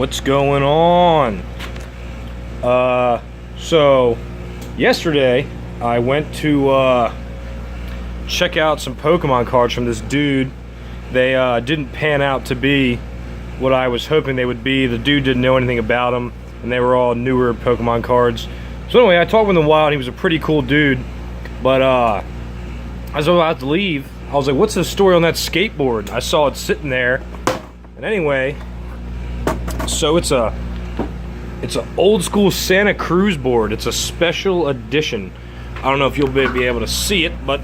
What's going on? So yesterday I went to check out some Pokemon cards from this dude. They didn't pan out to be what I was hoping they would be. The dude didn't know anything about them, and they were all newer Pokemon cards. So anyway, I talked with him a while, and he was a pretty cool dude. But as I was about to leave, I was like, what's the story on that skateboard? I saw it sitting there. And anyway, so it's an old school Santa Cruz board. It's a special edition. I don't know if you'll be able to see it, but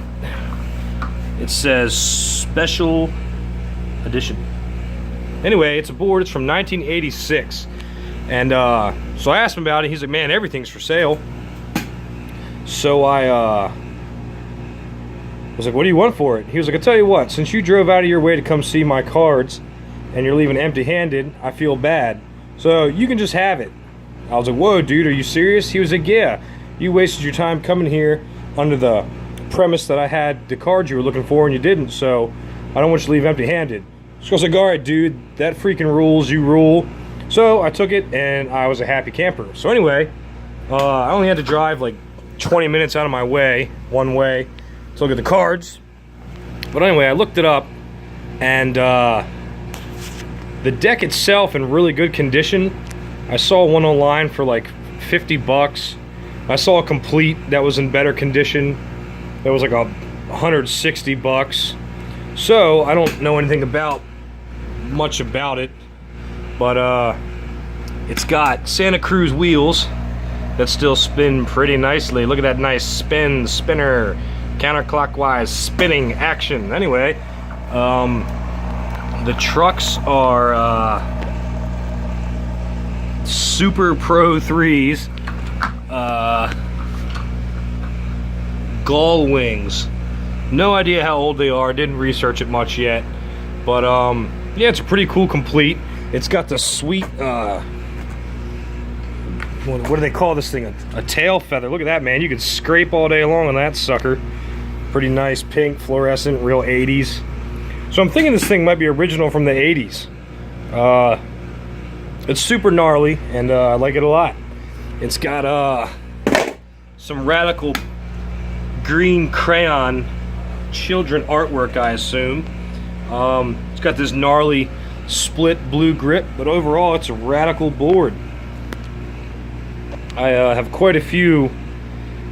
it says special edition. Anyway, it's a board. It's from 1986. And so I asked him about it. He's like, man, everything's for sale. So I was like, what do you want for it? He was like, I'll tell you what, since you drove out of your way to come see my cards and you're leaving empty-handed, I feel bad. So you can just have it. I was like, whoa, dude, are you serious? He was like, yeah, you wasted your time coming here under the premise that I had the cards you were looking for and you didn't, so I don't want you to leave empty-handed. So I was like, all right, dude, that freaking rules, you rule. So I took it and I was a happy camper. So anyway, I only had to drive like 20 minutes out of my way, one way, to look at the cards. But anyway, I looked it up, and the deck itself in really good condition. I saw one online for like 50 bucks. I saw a complete that was in better condition that was like 160 bucks. So I don't know anything much about it, but it's got Santa Cruz wheels that still spin pretty nicely. Look at that nice spinner, counterclockwise spinning action. Anyway, the trucks are Super Pro 3s, Gull Wings. No idea how old they are, didn't research it much yet, but yeah, it's a pretty cool complete. It's got the sweet what do they call this thing, a tail feather. Look at that, man, you could scrape all day long on that sucker. Pretty nice pink fluorescent, real 80s. So I'm thinking this thing might be original from the 80s. It's super gnarly, and I like it a lot. It's got some radical green crayon children artwork, I assume. It's got this gnarly split blue grip, but overall it's a radical board. I have quite a few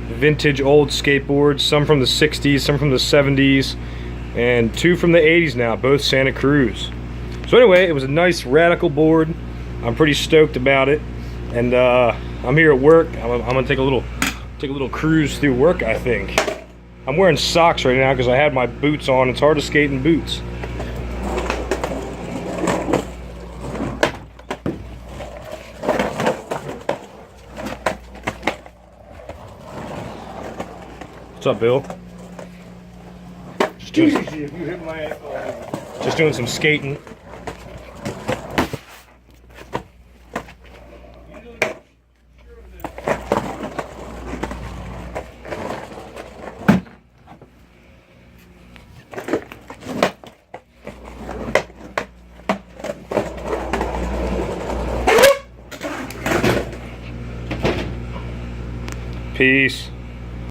vintage old skateboards, some from the 60s, some from the 70s, and two from the 80s now, both Santa Cruz. So anyway, it was a nice radical board. I'm pretty stoked about it, and I'm here at work. I'm gonna take a little cruise through work, I think. I'm wearing socks right now because I had my boots on. It's hard to skate in boots. What's up, Bill? Just doing some skating. Peace.